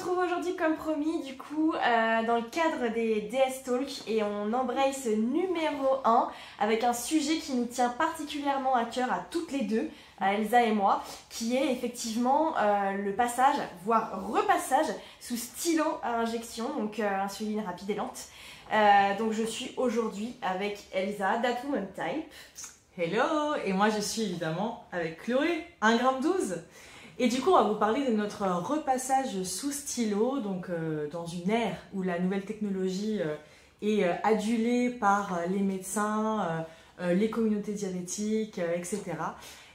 retrouve aujourd'hui comme promis du coup dans le cadre des DS Talk et on embraye ce numéro 1 avec un sujet qui nous tient particulièrement à cœur à toutes les deux, à Elsa et moi, qui est effectivement le passage, voire repassage sous stylo à injection, donc insuline rapide et lente. Donc je suis aujourd'hui avec Elsa, That Woman Type. Hello, et moi je suis évidemment avec Chloé, 1,12 g. Et du coup, on va vous parler de notre repassage sous stylo, donc dans une ère où la nouvelle technologie est adulée par les médecins, les communautés diabétiques, etc.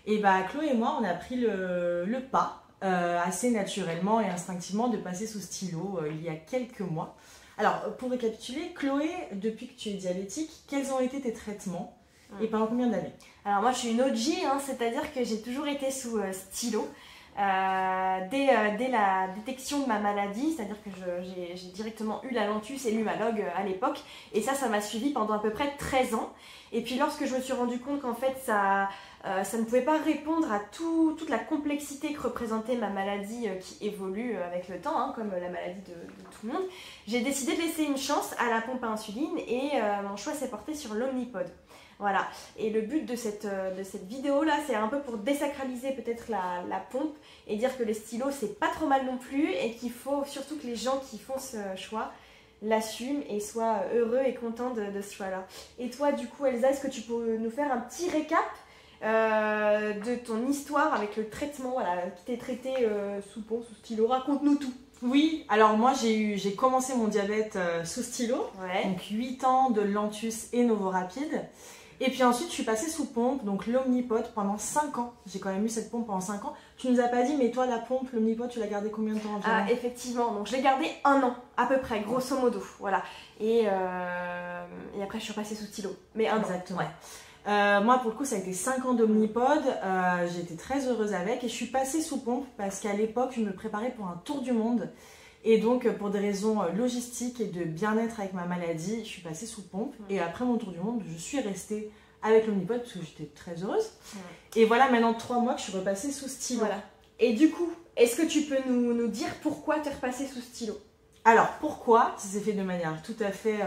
Et bah, Chloé et moi, on a pris le pas assez naturellement et instinctivement de passer sous stylo il y a quelques mois. Alors, pour récapituler, Chloé, depuis que tu es diabétique, quels ont été tes traitements et pendant combien d'années? Alors moi, je suis une OG, c'est-à-dire que j'ai toujours été sous stylo. Dès la détection de ma maladie, c'est-à-dire que j'ai directement eu la lentus et l'humalogue à l'époque, et ça m'a suivi pendant à peu près 13 ans. Et puis lorsque je me suis rendu compte qu'en fait ça ne pouvait pas répondre à toute la complexité que représentait ma maladie qui évolue avec le temps, comme la maladie de tout le monde, j'ai décidé de laisser une chance à la pompe à insuline et mon choix s'est porté sur l'Omnipod. Voilà, et le but de cette vidéo là, c'est un peu pour désacraliser peut-être la pompe et dire que les stylos c'est pas trop mal non plus et qu'il faut surtout que les gens qui font ce choix l'assument et soient heureux et contents de ce choix là. Et toi du coup Elsa, est-ce que tu peux nous faire un petit récap de ton histoire avec le traitement qui t'est traité sous pompe, sous stylo? Raconte-nous tout. Oui, alors moi j'ai commencé mon diabète sous stylo, ouais. Donc 8 ans de Lantus et Novorapide. Et puis ensuite, je suis passée sous pompe, donc l'Omnipod pendant 5 ans. J'ai quand même eu cette pompe pendant 5 ans. Tu nous as pas dit, mais toi, la pompe, l'Omnipod, tu l'as gardée combien de temps environ? Ah, effectivement, donc je l'ai gardée 1 an, à peu près, grosso modo. Voilà. Et après, je suis passée sous stylo. Mais 1 an. Exactement. Ouais. Moi, pour le coup, ça a été 5 ans d'Omnipod. J'ai été très heureuse avec. Et je suis passée sous pompe parce qu'à l'époque, je me préparais pour un tour du monde. Et donc, pour des raisons logistiques et de bien-être avec ma maladie, je suis passée sous pompe. Et après mon tour du monde, je suis restée avec l'Omnipod parce que j'étais très heureuse. Et voilà, maintenant 3 mois que je suis repassée sous stylo. Voilà. Et du coup, est-ce que tu peux nous dire pourquoi tu es repassée sous stylo? Alors, pourquoi? Ça s'est fait de manière tout à fait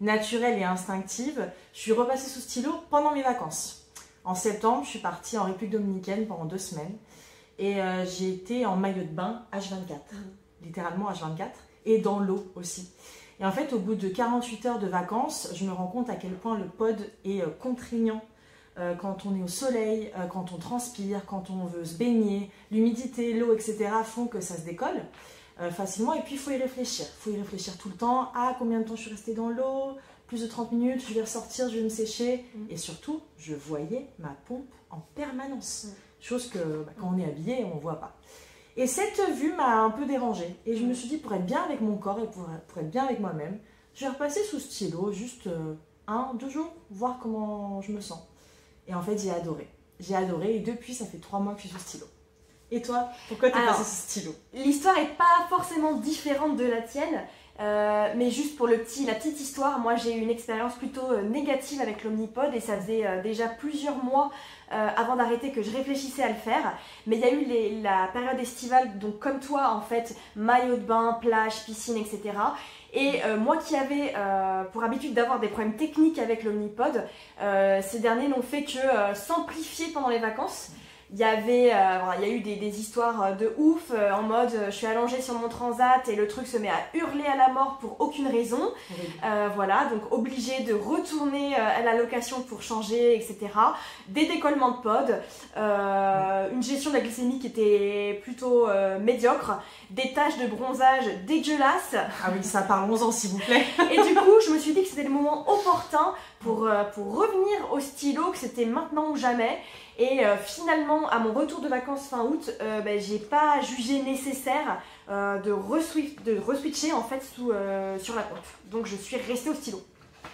naturelle et instinctive. Je suis repassée sous stylo pendant mes vacances. En septembre, je suis partie en République Dominicaine pendant 2 semaines. Et j'ai été en maillot de bain H24. Littéralement H24, et dans l'eau aussi. Et en fait, au bout de 48 heures de vacances, je me rends compte à quel point le pod est contraignant quand on est au soleil, quand on transpire, quand on veut se baigner. L'humidité, l'eau, etc. font que ça se décolle facilement. Et puis, il faut y réfléchir. Il faut y réfléchir tout le temps. Ah, combien de temps je suis restée dans l'eau? Plus de 30 minutes, je vais ressortir, je vais me sécher. Et surtout, je voyais ma pompe en permanence. Chose que quand on est habillé, on ne voit pas. Et cette vue m'a un peu dérangée. Et je me suis dit, pour être bien avec mon corps et pour être bien avec moi-même, je vais repasser sous stylo juste 1-2 jours, voir comment je me sens. Et en fait, j'ai adoré. J'ai adoré et depuis, ça fait 3 mois que je suis sous stylo. Et toi, pourquoi tu es passée sous stylo? L'histoire n'est pas forcément différente de la tienne. Mais juste pour la petite histoire, moi j'ai eu une expérience plutôt négative avec l'Omnipod et ça faisait déjà plusieurs mois avant d'arrêter que je réfléchissais à le faire. Mais il y a eu la période estivale, donc comme toi en fait, maillot de bain, plage, piscine, etc. Et moi qui avais pour habitude d'avoir des problèmes techniques avec l'Omnipod, ces derniers n'ont fait que s'amplifier pendant les vacances. Il y a eu des histoires de ouf en mode je suis allongée sur mon transat et le truc se met à hurler à la mort pour aucune raison. Voilà, donc obligée de retourner à la location pour changer, etc. Des décollements de pod, une gestion de la glycémie qui était plutôt médiocre, des taches de bronzage dégueulasses. Ah oui, ça parlons-en s'il vous plaît. Et du coup, je me suis dit que c'était le moment opportun pour revenir au stylo, que c'était maintenant ou jamais. Et finalement, à mon retour de vacances fin août, j'ai pas jugé nécessaire de reswitcher en fait sur la pompe. Donc je suis restée au stylo.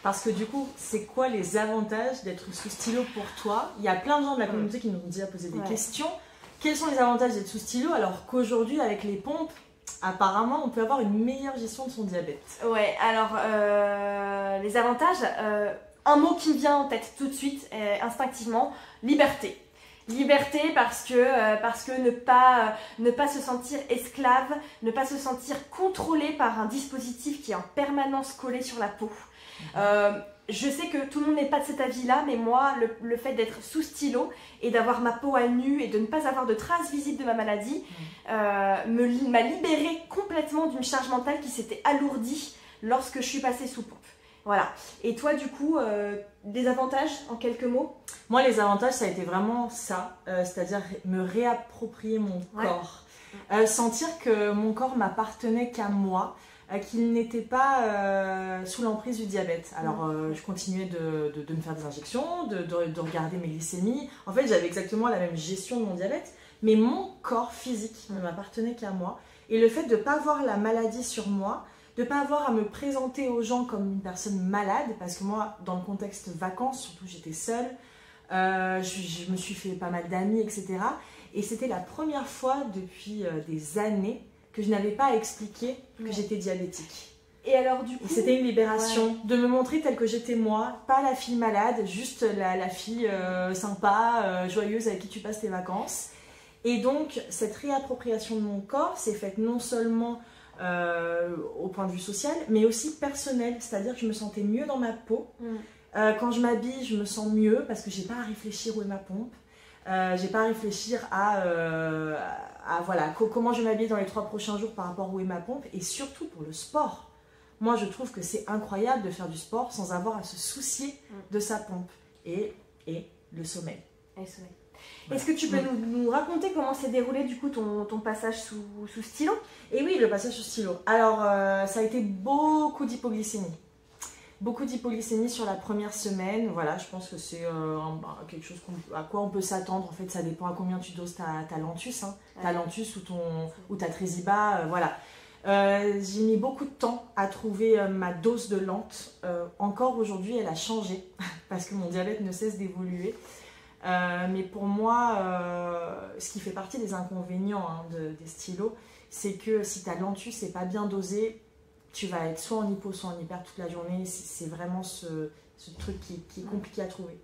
Parce que du coup, c'est quoi les avantages d'être sous stylo pour toi? Il y a plein de gens de la communauté qui nous ont déjà posé des questions. Quels sont les avantages d'être sous stylo alors qu'aujourd'hui, avec les pompes, apparemment, on peut avoir une meilleure gestion de son diabète? Ouais, alors les avantages, un mot qui me vient en tête tout de suite, instinctivement, liberté. Liberté parce que ne pas se sentir esclave, ne pas se sentir contrôlé par un dispositif qui est en permanence collé sur la peau. Je sais que tout le monde n'est pas de cet avis-là, mais moi, le fait d'être sous stylo et d'avoir ma peau à nu et de ne pas avoir de traces visibles de ma maladie m'a libérée complètement d'une charge mentale qui s'était alourdie lorsque je suis passée sous pompe. Voilà. Et toi, du coup, des avantages en quelques mots? Moi, les avantages, ça a été vraiment ça, c'est-à-dire me réapproprier mon corps. Sentir que mon corps m'appartenait qu'à moi, qu'il n'était pas sous l'emprise du diabète. Alors, je continuais de me faire des injections, de regarder mes glycémies. En fait, j'avais exactement la même gestion de mon diabète, mais mon corps physique ne m'appartenait qu'à moi. Et le fait de ne pas voir la maladie sur moi, de ne pas avoir à me présenter aux gens comme une personne malade, parce que moi, dans le contexte vacances, surtout j'étais seule, je me suis fait pas mal d'amis, etc. Et c'était la première fois depuis des années que je n'avais pas à expliquer que j'étais diabétique. Et alors du coup... C'était une libération de me montrer telle que j'étais moi, pas la fille malade, juste la fille sympa, joyeuse avec qui tu passes tes vacances. Et donc, cette réappropriation de mon corps s'est faite non seulement au point de vue social, mais aussi personnel, c'est-à-dire que je me sentais mieux dans ma peau. Quand je m'habille, je me sens mieux parce que j'ai pas à réfléchir où est ma pompe, j'ai pas à réfléchir à voilà, comment je vais m'habiller dans les 3 prochains jours par rapport à où est ma pompe, et surtout pour le sport. Moi, je trouve que c'est incroyable de faire du sport sans avoir à se soucier de sa pompe et le sommeil. Est-ce que tu peux nous raconter comment s'est déroulé du coup ton passage sous stylo? Et oui, le passage sous stylo. Alors, ça a été beaucoup d'hypoglycémie. Beaucoup d'hypoglycémie sur la première semaine. Voilà, je pense que c'est quelque chose à quoi on peut s'attendre. En fait, ça dépend à combien tu doses ta Lantus. Hein. Ta Lantus ou ta Tresiba. Voilà. J'ai mis beaucoup de temps à trouver ma dose de lente. Encore aujourd'hui, elle a changé parce que mon diabète ne cesse d'évoluer. Mais pour moi, ce qui fait partie des inconvénients des stylos, c'est que si ta Lantus n'est pas bien dosée, tu vas être soit en hypo, soit en hyper toute la journée. C'est vraiment ce truc qui est compliqué à trouver.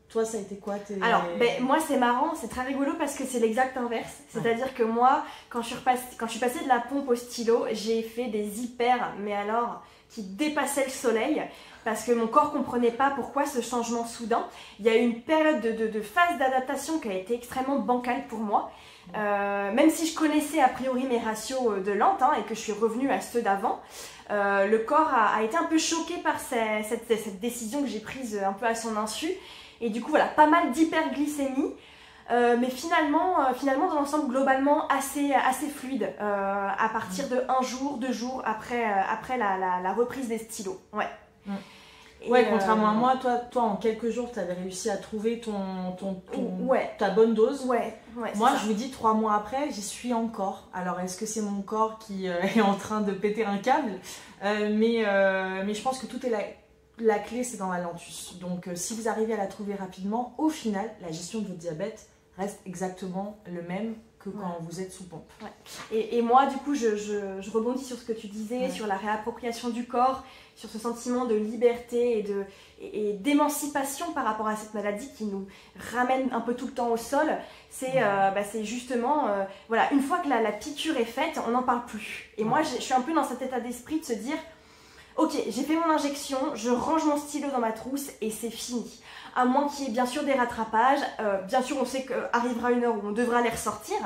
Toi, ça a été quoi Alors, moi, c'est marrant, c'est très rigolo parce que c'est l'exact inverse. C'est-à-dire que moi, quand je suis passée de la pompe au stylo, j'ai fait des hyper, mais alors, qui dépassaient le soleil. Parce que mon corps ne comprenait pas pourquoi ce changement soudain. Il y a eu une période de phase d'adaptation qui a été extrêmement bancale pour moi. Même si je connaissais a priori mes ratios de lente et que je suis revenue à ceux d'avant, le corps a été un peu choqué par cette décision que j'ai prise un peu à son insu. Et du coup, voilà, pas mal d'hyperglycémie. Mais finalement, dans l'ensemble, globalement, assez fluide à partir de 1 jour, 2 jours après la reprise des stylos. Ouais, contrairement à moi, toi en quelques jours, tu avais réussi à trouver ta bonne dose. Moi, je vous dis, 3 mois après, j'y suis encore. Alors, est-ce que c'est mon corps qui est en train de péter un câble? Mais je pense que tout est la clé, c'est dans la Lantus. Donc, si vous arrivez à la trouver rapidement, au final, la gestion de votre diabète reste exactement le même que quand vous êtes sous pompe. Et moi, du coup, je rebondis sur ce que tu disais, sur la réappropriation du corps, sur ce sentiment de liberté et d'émancipation par rapport à cette maladie qui nous ramène un peu tout le temps au sol. C'est justement, voilà, une fois que la piqûre est faite, on n'en parle plus. Et moi, je suis un peu dans cet état d'esprit de se dire, ok, j'ai fait mon injection, je range mon stylo dans ma trousse et c'est fini. À moins qu'il y ait bien sûr des rattrapages, bien sûr on sait qu'arrivera une heure où on devra les ressortir,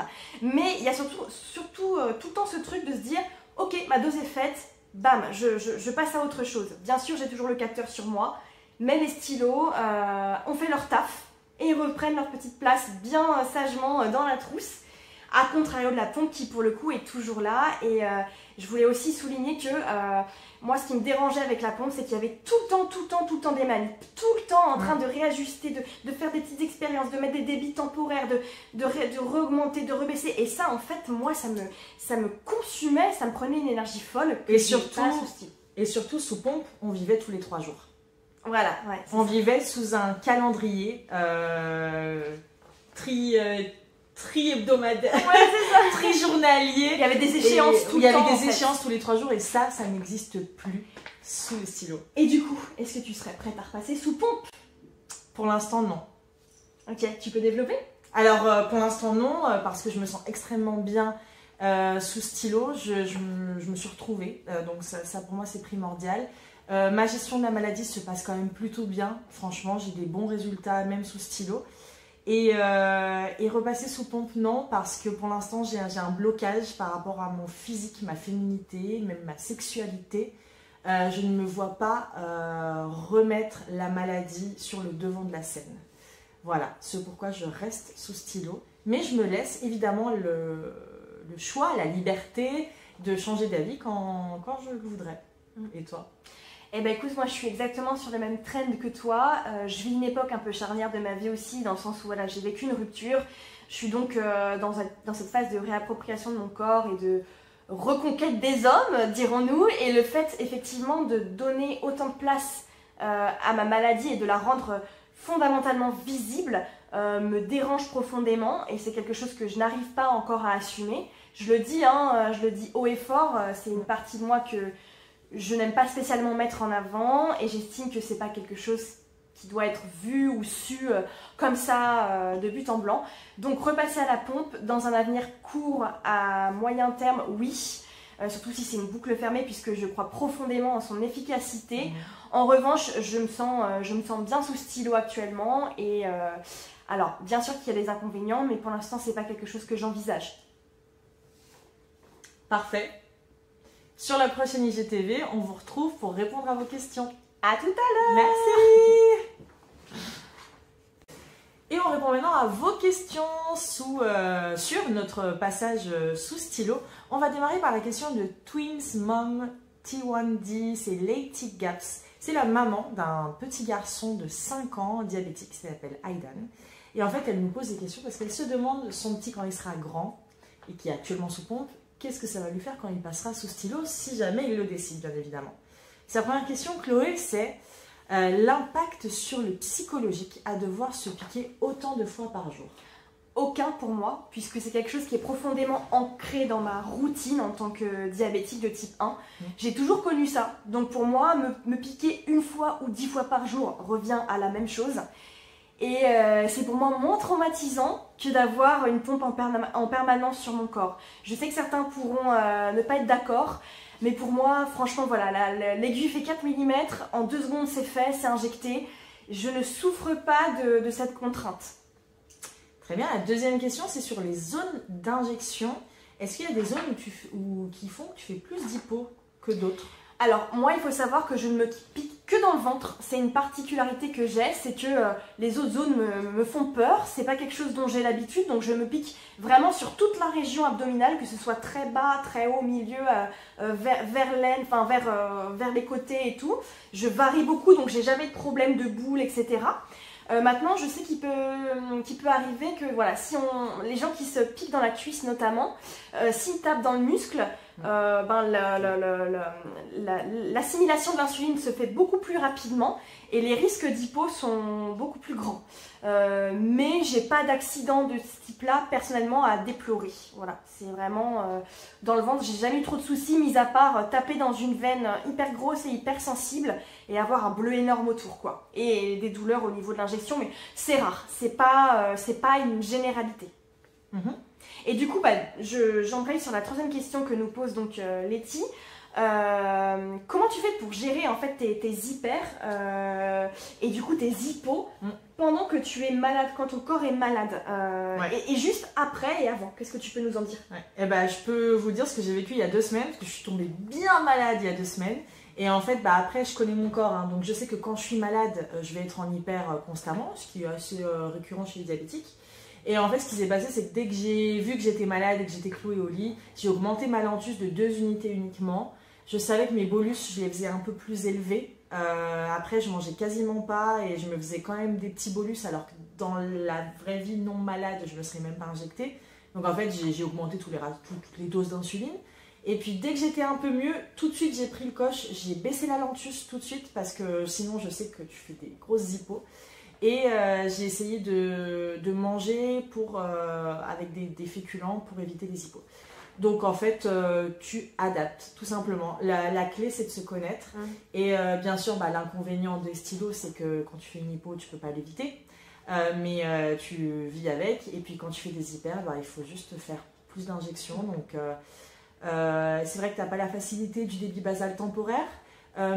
mais il y a surtout tout le temps ce truc de se dire, ok, ma dose est faite, bam, je passe à autre chose. Bien sûr j'ai toujours le capteur sur moi, mais les stylos ont fait leur taf et ils reprennent leur petite place bien sagement dans la trousse, à contrario de la pompe qui pour le coup est toujours là. Et je voulais aussi souligner que moi ce qui me dérangeait avec la pompe, c'est qu'il y avait tout le temps des manips, tout le temps en train de réajuster, de faire des petites expériences, de mettre des débits temporaires, de re-augmenter, de rebaisser. Et ça en fait moi ça me consumait, ça me prenait une énergie folle. Et surtout sous pompe, on vivait tous les 3 jours. Voilà, on vivait sous un calendrier tri-hebdomadaire, tri-journalier. Il y avait des échéances tout le temps. Il y avait des échéances tous les 3 jours et ça n'existe plus sous le stylo. Et du coup, est-ce que tu serais prête à repasser sous pompe? Pour l'instant, non. Ok, tu peux développer? Alors pour l'instant non, parce que je me sens extrêmement bien sous stylo, je me suis retrouvée, donc ça pour moi c'est primordial. Ma gestion de la maladie se passe quand même plutôt bien, franchement j'ai des bons résultats même sous stylo. Et repasser sous pompe non, parce que pour l'instant j'ai un blocage par rapport à mon physique, ma féminité, même ma sexualité. Je ne me vois pas remettre la maladie sur le devant de la scène. Voilà, c'est pourquoi je reste sous stylo. Mais je me laisse évidemment le choix, la liberté de changer d'avis quand je le voudrais. Et toi? Eh ben écoute, moi je suis exactement sur le même trend que toi. Je vis une époque un peu charnière de ma vie aussi, dans le sens où voilà, j'ai vécu une rupture. Je suis donc dans cette phase de réappropriation de mon corps et de reconquête des hommes, dirons-nous. Et le fait effectivement de donner autant de place à ma maladie et de la rendre fondamentalement visible me dérange profondément. Et c'est quelque chose que je n'arrive pas encore à assumer. Je le dis haut et fort, c'est une partie de moi que je n'aime pas spécialement mettre en avant et j'estime que c'est pas quelque chose qui doit être vu ou su comme ça de but en blanc. Donc repasser à la pompe dans un avenir court à moyen terme, oui. Surtout si c'est une boucle fermée puisque je crois profondément en son efficacité. En revanche, je me sens bien sous stylo actuellement et alors bien sûr qu'il y a des inconvénients mais pour l'instant c'est pas quelque chose que j'envisage. Parfait. Sur la prochaine IGTV, on vous retrouve pour répondre à vos questions. À tout à l'heure. Merci. Et on répond maintenant à vos questions sur notre passage sous stylo. On va démarrer par la question de Twins Mom T1D, c'est Lady Gaps. C'est la maman d'un petit garçon de 5 ans diabétique qui s'appelle Aidan. Et en fait, elle nous pose des questions parce qu'elle se demande son petit quand il sera grand et qui est actuellement sous pompe, qu'est-ce que ça va lui faire quand il passera sous stylo, si jamais il le décide, bien évidemment. Sa première question, Chloé, c'est l'impact sur le psychologique à devoir se piquer autant de fois par jour. Aucun pour moi, puisque c'est quelque chose qui est profondément ancré dans ma routine en tant que diabétique de type 1. J'ai toujours connu ça, donc pour moi, me piquer 1 fois ou 10 fois par jour revient à la même chose. Et c'est pour moi moins traumatisant que d'avoir une pompe en permanence sur mon corps. Je sais que certains pourront ne pas être d'accord, mais pour moi, franchement, voilà, l'aiguille fait 4 mm, en 2 secondes c'est fait, c'est injecté. Je ne souffre pas de cette contrainte. Très bien, la deuxième question, c'est sur les zones d'injection. Est-ce qu'il y a des zones qui font que tu fais plus d'hypo que d'autres? Alors, moi, il faut savoir que je ne me pique que dans le ventre. C'est une particularité que j'ai, c'est que les autres zones me font peur. C'est pas quelque chose dont j'ai l'habitude, donc je me pique vraiment sur toute la région abdominale, que ce soit très bas, très haut, milieu, vers l'aine, enfin vers les côtés et tout. Je varie beaucoup, donc j'ai jamais de problème de boule, etc. Maintenant, je sais qu'il peut arriver que voilà, si les gens qui se piquent dans la cuisse notamment, s'ils tapent dans le muscle, l'assimilation de l'insuline se fait beaucoup plus rapidement et les risques d'hypo sont beaucoup plus grands. Mais j'ai pas d'accident de ce type-là personnellement à déplorer. Voilà, c'est vraiment dans le ventre, j'ai jamais eu trop de soucis, mis à part taper dans une veine hyper grosse et hyper sensible et avoir un bleu énorme autour, quoi. Et des douleurs au niveau de l'injection, mais c'est rare, c'est pas une généralité. Et du coup, j'embraye sur la troisième question que nous pose donc Letty. Comment tu fais pour gérer en fait tes hyper et du coup tes hypos pendant que tu es malade, quand ton corps est malade et juste après et avant, qu'est-ce que tu peux nous en dire? Eh ben, je peux vous dire ce que j'ai vécu il y a 2 semaines, parce que je suis tombée bien malade il y a 2 semaines. Et en fait, après, je connais mon corps, hein, donc je sais que quand je suis malade, je vais être en hyper constamment, ce qui est assez récurrent chez les diabétiques. Et en fait, ce qui s'est passé, c'est que dès que j'ai vu que j'étais malade et que j'étais clouée au lit, j'ai augmenté ma lentus de 2 unités uniquement. Je savais que mes bolus, je les faisais un peu plus élevés. Après, je mangeais quasiment pas et je me faisais quand même des petits bolus, alors que dans la vraie vie non malade, je ne me serais même pas injectée. Donc en fait, j'ai augmenté toutes les doses d'insuline. Et puis dès que j'étais un peu mieux, tout de suite j'ai pris le coche, j'ai baissé la lentus tout de suite parce que sinon je sais que tu fais des grosses hypos. Et j'ai essayé de manger avec des féculents pour éviter les hypos. Donc en fait, tu adaptes tout simplement. La clé c'est de se connaître. Et bien sûr, l'inconvénient des stylos, c'est que quand tu fais une hypo, tu ne peux pas l'éviter. tu vis avec. Et puis quand tu fais des hyper, bah, il faut juste faire plus d'injections. Donc c'est vrai que tu n'as pas la facilité du débit basal temporaire,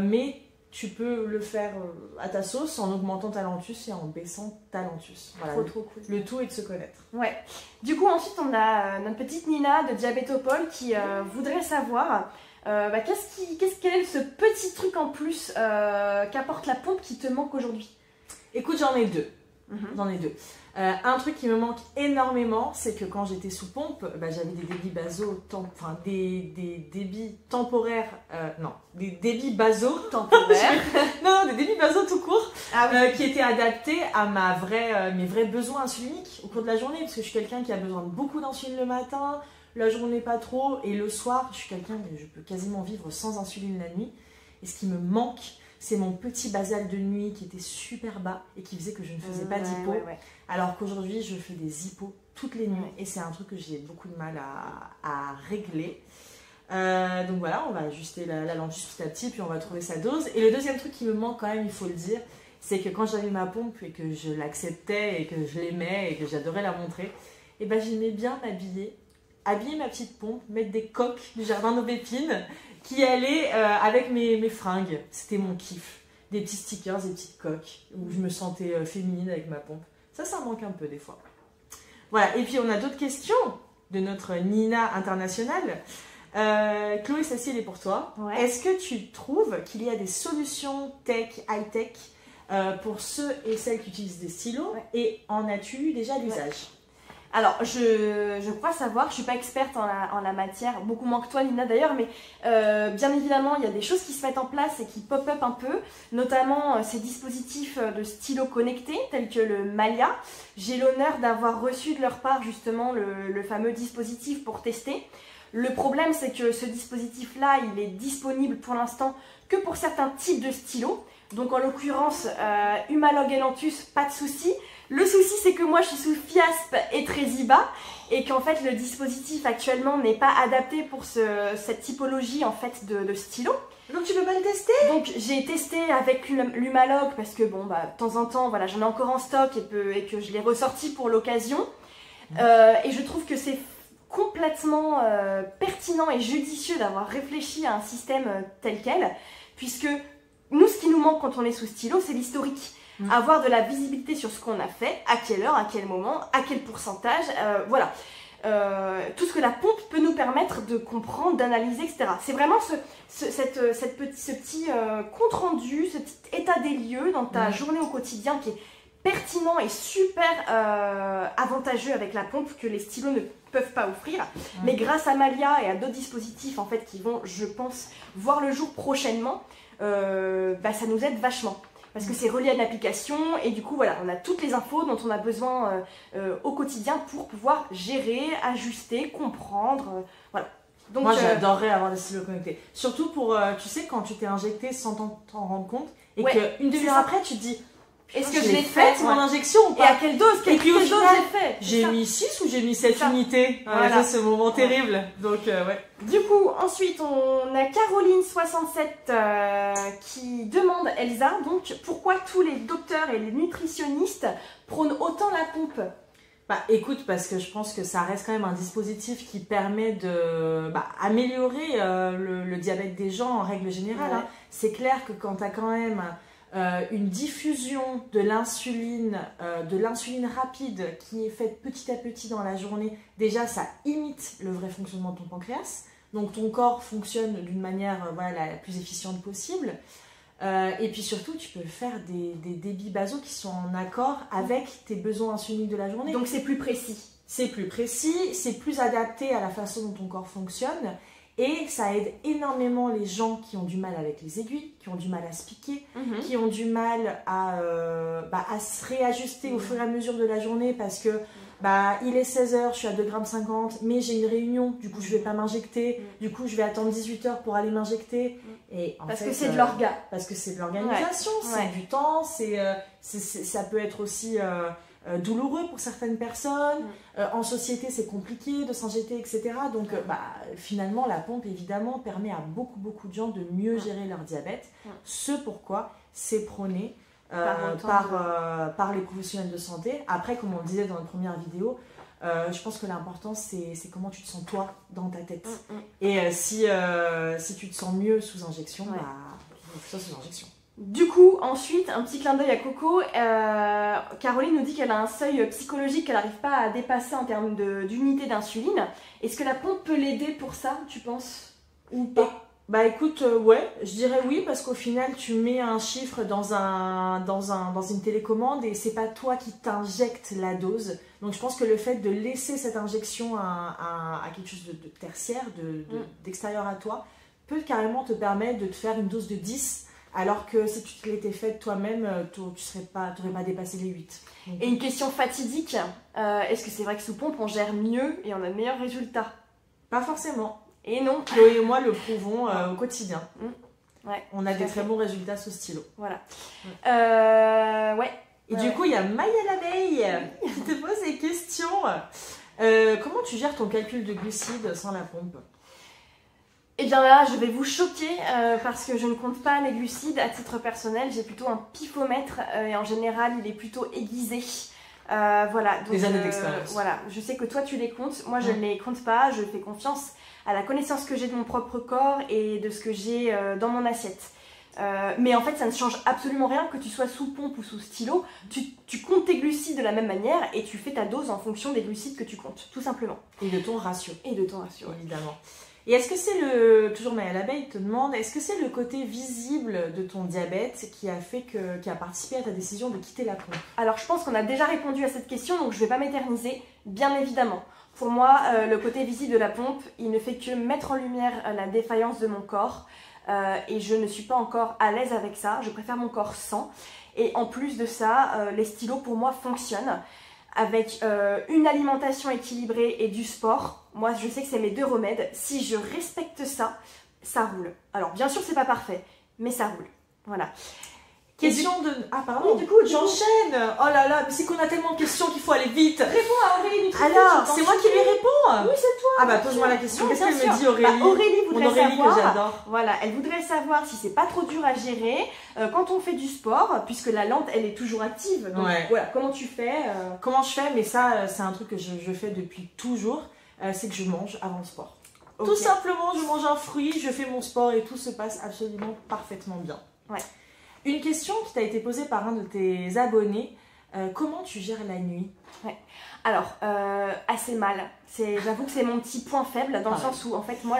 mais tu peux le faire à ta sauce en augmentant ta lentus et en baissant ta lentus. Voilà, Trop cool. Le tout est de se connaître. Ouais. Du coup, ensuite, on a notre petite Nina de Diabétopole qui voudrait savoir quel est ce petit truc en plus qu'apporte la pompe qui te manque aujourd'hui. Écoute, j'en ai deux. J'en ai deux. Un truc qui me manque énormément, c'est que quand j'étais sous pompe, j'avais des débits basaux, des débits temporaires, des débits basaux temporaires, des débits basaux tout court, qui étaient adaptés à mes vrais besoins insuliniques au cours de la journée, parce que je suis quelqu'un qui a besoin de beaucoup d'insuline le matin, la journée pas trop, et le soir, je suis quelqu'un que je peux quasiment vivre sans insuline la nuit. Et ce qui me manque, c'est mon petit basal de nuit qui était super bas et qui faisait que je ne faisais pas d'hypo. Alors qu'aujourd'hui, je fais des hypos toutes les nuits et c'est un truc que j'ai beaucoup de mal à régler. Donc voilà, on va ajuster la lentus petit à petit, puis on va trouver sa dose. Et le deuxième truc qui me manque quand même, il faut le dire, c'est que quand j'avais ma pompe et que je l'acceptais et que je l'aimais et que j'adorais la montrer, et j'aimais bien habiller ma petite pompe, mettre des coques du jardin d'Aubépine qui allaient avec mes fringues. C'était mon kiff. Des petits stickers, des petites coques, où je me sentais féminine avec ma pompe. Ça manque un peu des fois. Voilà, et puis on a d'autres questions de notre Nina internationale. Chloé, celle-ci, elle est pour toi. Ouais. Est-ce que tu trouves qu'il y a des solutions tech, high-tech, pour ceux et celles qui utilisent des stylos, et en as-tu eu déjà l'usage? Alors, je crois savoir, je ne suis pas experte en la matière, beaucoup moins que toi Nina d'ailleurs, mais bien évidemment il y a des choses qui se mettent en place et qui pop-up un peu, notamment ces dispositifs de stylo connectés tels que le Malia. J'ai l'honneur d'avoir reçu de leur part justement le fameux dispositif pour tester. Le problème c'est que ce dispositif-là, il est disponible pour l'instant que pour certains types de stylos. Donc en l'occurrence, Humalog et Lantus, pas de souci. Le souci, c'est que moi, je suis sous FIASP et Tresiba et qu'en fait, le dispositif actuellement n'est pas adapté pour cette typologie en fait de stylo. Donc tu peux pas le tester? Donc j'ai testé avec l'Humalog parce que bon, de temps en temps, voilà, j'en ai encore en stock et que je l'ai ressorti pour l'occasion. Et je trouve que c'est complètement pertinent et judicieux d'avoir réfléchi à un système tel quel, puisque nous, ce qui nous manque quand on est sous stylo, c'est l'historique. Avoir de la visibilité sur ce qu'on a fait, à quelle heure, à quel moment, à quel pourcentage, voilà. Tout ce que la pompe peut nous permettre de comprendre, d'analyser, etc. C'est vraiment ce petit compte-rendu, ce petit état des lieux dans ta journée au quotidien qui est pertinent et super avantageux avec la pompe que les stylos ne peuvent pas offrir. Mais grâce à Malia et à d'autres dispositifs en fait, qui vont, je pense, voir le jour prochainement, ça nous aide vachement. Parce que c'est relié à une application et du coup voilà, on a toutes les infos dont on a besoin au quotidien pour pouvoir gérer, ajuster, comprendre, voilà. Donc, moi j'adorerais avoir des stylos connectés. Surtout pour, tu sais, quand tu t'es injecté sans t'en rendre compte et qu'une demi-heure après tu te dis est-ce que je l'ai fait mon injection ou pas? Et à quelle dose? Et puis au final, j'ai fait? J'ai mis 6 ou j'ai mis 7 unités? Voilà. C'est ce moment terrible. Donc ouais. Du coup, ensuite on a Caroline67 qui demande, Elsa, donc pourquoi tous les docteurs et les nutritionnistes prônent autant la pompe? Écoute, parce que je pense que ça reste quand même un dispositif qui permet de améliorer le diabète des gens en règle générale. Hein. C'est clair que quand tu as quand même une diffusion de l'insuline rapide qui est faite petit à petit dans la journée, déjà ça imite le vrai fonctionnement de ton pancréas, donc ton corps fonctionne d'une manière la plus efficiente possible, et puis surtout tu peux faire des débits basaux qui sont en accord avec tes besoins insuliniques de la journée. Donc c'est plus précis. C'est plus précis, c'est plus adapté à la façon dont ton corps fonctionne. Et ça aide énormément les gens qui ont du mal avec les aiguilles, qui ont du mal à se piquer, qui ont du mal à se réajuster au fur et à mesure de la journée parce que il est 16h, je suis à 2,50 g, mais j'ai une réunion, du coup je vais pas m'injecter, du coup je vais attendre 18h pour aller m'injecter. Et parce que c'est de l'orga. Parce que c'est de l'organisation, c'est du temps, ça peut être aussi douloureux pour certaines personnes. En société, c'est compliqué de s'injecter, etc. Donc, finalement, la pompe, évidemment, permet à beaucoup de gens de mieux gérer leur diabète. Ce pourquoi c'est prôné par les professionnels de santé. Après, comme on le disait dans la première vidéo, je pense que l'important c'est comment tu te sens toi dans ta tête. Et si tu te sens mieux sous injection, bah ça sous injection. Du coup, ensuite, un petit clin d'œil à Coco. Caroline nous dit qu'elle a un seuil psychologique qu'elle n'arrive pas à dépasser en termes d'unité d'insuline. Est-ce que la pompe peut l'aider pour ça, tu penses? Ou pas? Bah écoute, ouais, je dirais oui, parce qu'au final, tu mets un chiffre dans une télécommande et c'est pas toi qui t'injectes la dose. Donc je pense que le fait de laisser cette injection à quelque chose de tertiaire, d'extérieur à toi, peut carrément te permettre de te faire une dose de 10, alors que si tu te l'étais faite toi-même, tu n'aurais pas dépassé les 8. Donc, et une question fatidique, est-ce que c'est vrai que sous pompe, on gère mieux et on a de meilleurs résultats? pas forcément. Et non. Chloé et moi le prouvons au quotidien. Ouais, on a des très bons résultats sous stylo. Voilà. Ouais. Et du coup, il y a Maya l'abeille qui te pose des questions. Comment tu gères ton calcul de glucides sans la pompe? Et bien là, je vais vous choquer parce que je ne compte pas les glucides à titre personnel. J'ai plutôt un pifomètre et en général, il est plutôt aiguisé. Voilà. Donc, des années d'expérience. Voilà. Je sais que toi, tu les comptes. Moi, je ne les compte pas. Je fais confiance à la connaissance que j'ai de mon propre corps et de ce que j'ai dans mon assiette. Mais en fait, ça ne change absolument rien que tu sois sous pompe ou sous stylo. Tu comptes tes glucides de la même manière et tu fais ta dose en fonction des glucides que tu comptes, tout simplement. Et de ton ratio. Et de ton ratio, évidemment. Et est-ce que c'est toujours Maya l'abeille te demande, est-ce que c'est le côté visible de ton diabète qui a participé à ta décision de quitter la pompe? Alors, je pense qu'on a déjà répondu à cette question, donc je ne vais pas m'éterniser, bien évidemment. Pour moi, le côté visible de la pompe, il ne fait que mettre en lumière la défaillance de mon corps. Et je ne suis pas encore à l'aise avec ça, je préfère mon corps sans. Et en plus de ça, les stylos pour moi fonctionnent avec une alimentation équilibrée et du sport. Moi je sais que c'est mes deux remèdes, si je respecte ça, ça roule. Alors bien sûr c'est pas parfait, mais ça roule, voilà. Question de... Ah pardon, oui, du coup, j'enchaîne. Oh là là, mais c'est qu'on a tellement de questions qu'il faut aller vite. Réponds à Aurélie Nutrition. Alors, c'est moi qui lui réponds? Oui, c'est toi. Ah bah pose-moi la question, qu'est-ce qu'elle me dit Aurélie? Aurélie voudrait Aurélie savoir, que j'adore. Voilà, elle voudrait savoir si c'est pas trop dur à gérer quand on fait du sport, puisque la lampe elle est toujours active. Donc voilà, comment tu fais Comment je fais? Mais ça, c'est un truc que je fais depuis toujours, c'est que je mange avant le sport. Okay. Tout simplement, je mange un fruit, je fais mon sport et tout se passe absolument parfaitement bien. Ouais. Une question qui t'a été posée par un de tes abonnés, comment tu gères la nuit? Ouais. Alors, assez mal. J'avoue que c'est mon petit point faible, dans le sens où en fait moi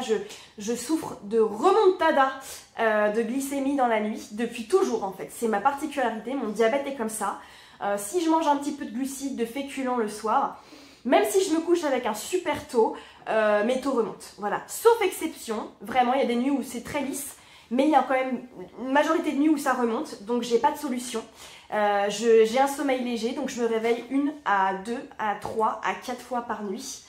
je souffre de remontada de glycémie dans la nuit, depuis toujours en fait. C'est ma particularité, mon diabète est comme ça. Si je mange un petit peu de glucides, de féculents le soir, même si je me couche avec un super taux, mes taux remontent. Voilà. Sauf exception, vraiment il y a des nuits où c'est très lisse. Mais il y a quand même une majorité de nuits où ça remonte, donc j'ai pas de solution. J'ai un sommeil léger, donc je me réveille 1 à 2 à 3 à 4 fois par nuit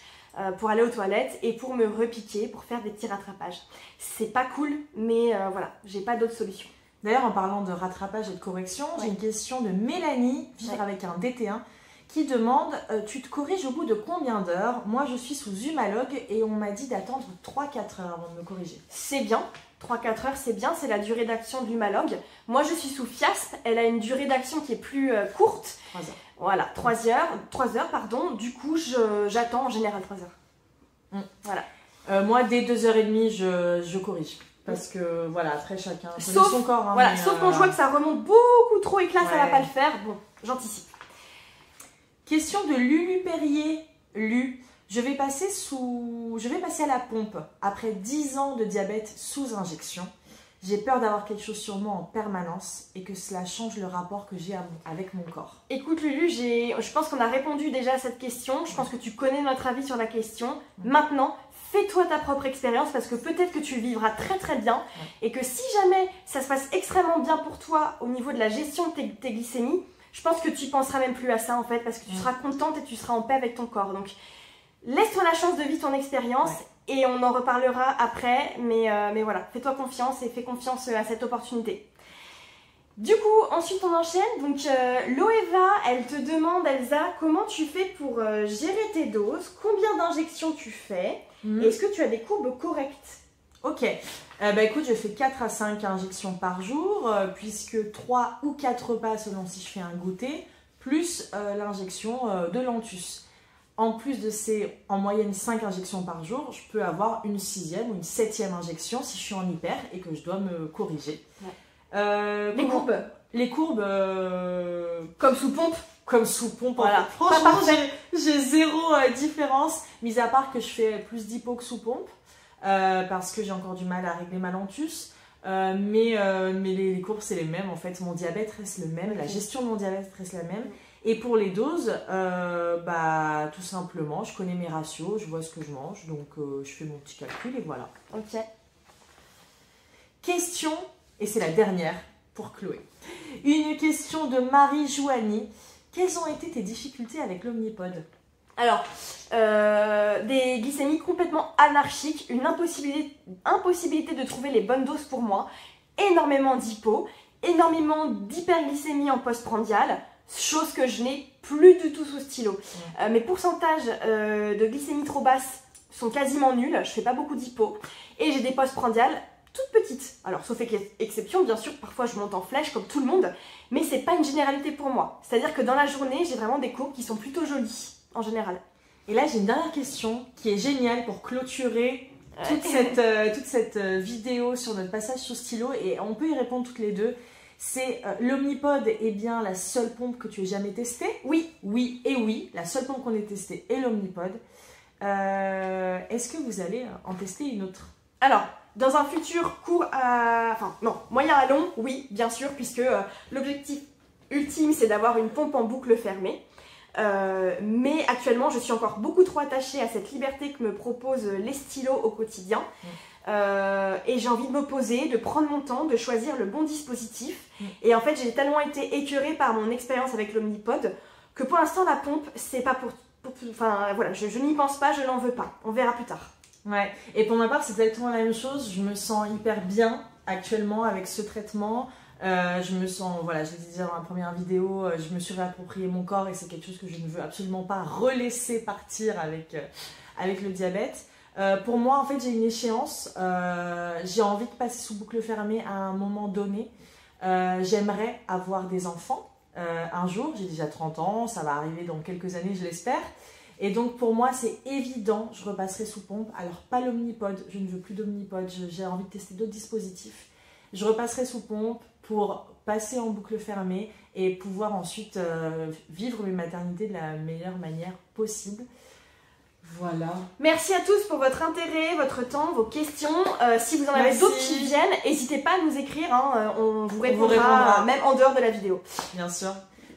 pour aller aux toilettes et pour me repiquer, pour faire des petits rattrapages. C'est pas cool, mais voilà, j'ai pas d'autre solution. D'ailleurs, en parlant de rattrapage et de correction, j'ai une question de Mélanie, vivre avec un DT1, qui demande tu te corriges au bout de combien d'heures? Moi, je suis sous Humalog et on m'a dit d'attendre 3-4 heures avant de me corriger. C'est bien. 3-4 heures, c'est bien, c'est la durée d'action de l'Humalog. Moi, je suis sous Fiasp, elle a une durée d'action qui est plus courte. 3 heures. Voilà, 3 heures, pardon. Du coup, j'attends en général 3 heures. Voilà. Moi, dès 2h30, je corrige. Parce que, voilà, après, chacun connaît son corps. Hein, voilà, sauf quand je vois que ça remonte beaucoup trop et que là, ça va pas le faire. Bon, j'anticipe. Question de Lulu Perrier. Je vais passer à la pompe après 10 ans de diabète sous injection. J'ai peur d'avoir quelque chose sur moi en permanence et que cela change le rapport que j'ai avec mon corps. Écoute Lulu, je pense qu'on a répondu déjà à cette question. Je pense que tu connais notre avis sur la question. Maintenant, fais-toi ta propre expérience parce que peut-être que tu vivras très très bien et que si jamais ça se passe extrêmement bien pour toi au niveau de la gestion de tes glycémies, je pense que tu penseras même plus à ça en fait parce que tu seras contente et tu seras en paix avec ton corps. Donc, laisse-toi la chance de vivre ton expérience et on en reparlera après. Mais voilà, fais-toi confiance et fais confiance à cette opportunité. Du coup, ensuite on enchaîne. Donc Loeva, elle te demande, Elsa, comment tu fais pour gérer tes doses? Combien d'injections tu fais? Est-ce que tu as des courbes correctes? Ok. Bah écoute, je fais 4 à 5 injections par jour, puisque 3 ou 4 repas selon si je fais un goûter, plus l'injection de Lantus. En plus de ces, en moyenne, 5 injections par jour, je peux avoir une 6e ou une 7e injection si je suis en hyper et que je dois me corriger. Ouais. Les courbes. Les courbes... Comme sous pompe. Comme sous pompe. Voilà. Franchement, j'ai zéro différence, mis à part que je fais plus d'hypo que sous pompe, parce que j'ai encore du mal à régler ma Lantus. Mais les courbes, c'est les mêmes. En fait, mon diabète reste le même, la gestion de mon diabète reste la même. Et pour les doses, bah, tout simplement, je connais mes ratios, je vois ce que je mange, donc je fais mon petit calcul et voilà. Ok. Question, et c'est la dernière pour Chloé. Une question de Marie Jouani. Quelles ont été tes difficultés avec l'Omnipod? Alors, des glycémies complètement anarchiques, une impossibilité de trouver les bonnes doses pour moi, énormément d'hypo, énormément d'hyperglycémie en postprandial, chose que je n'ai plus du tout sous stylo. Mes pourcentages de glycémie trop basses sont quasiment nuls, je fais pas beaucoup d'hypo, et j'ai des postprandiales toutes petites. Alors, sauf exception, bien sûr, parfois je monte en flèche comme tout le monde, mais c'est pas une généralité pour moi. C'est-à-dire que dans la journée, j'ai vraiment des courbes qui sont plutôt jolies, en général. Et là, j'ai une dernière question qui est géniale pour clôturer toute cette vidéo sur notre passage sous stylo, et on peut y répondre toutes les deux. C'est l'Omnipod est bien la seule pompe que tu aies jamais testée? Oui, oui et oui. La seule pompe qu'on ait testée est l'Omnipod. Est-ce que vous allez en tester une autre? Alors, dans un futur court à... Enfin, non, moyen à long, oui, bien sûr, puisque l'objectif ultime, c'est d'avoir une pompe en boucle fermée. Mais actuellement, je suis encore beaucoup trop attachée à cette liberté que me proposent les stylos au quotidien. Et j'ai envie de me poser, de prendre mon temps, de choisir le bon dispositif. Et en fait, j'ai tellement été écœurée par mon expérience avec l'Omnipod que pour l'instant, la pompe, c'est pas pour... Enfin, voilà, je n'y pense pas, je n'en veux pas. On verra plus tard. Ouais, et pour ma part, c'est exactement la même chose. Je me sens hyper bien actuellement avec ce traitement. Je me sens, voilà, je l'ai dit déjà dans la première vidéo, je me suis réapproprié mon corps et c'est quelque chose que je ne veux absolument pas relaisser partir avec le diabète. Pour moi, en fait, j'ai une échéance. J'ai envie de passer sous boucle fermée à un moment donné. J'aimerais avoir des enfants un jour. J'ai déjà 30 ans, ça va arriver dans quelques années, je l'espère. Et donc pour moi c'est évident, je repasserai sous pompe. Alors pas l'Omnipod, je ne veux plus d'Omnipod, j'ai envie de tester d'autres dispositifs. Je repasserai sous pompe pour passer en boucle fermée et pouvoir ensuite vivre mes maternités de la meilleure manière possible. Voilà. Merci à tous pour votre intérêt, votre temps, vos questions. Si vous en avez d'autres qui viennent, n'hésitez pas à nous écrire, hein, on vous répondra même en dehors de la vidéo. Bien sûr.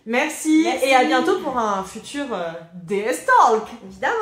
Merci et à bientôt pour un futur DS Talk. Évidemment.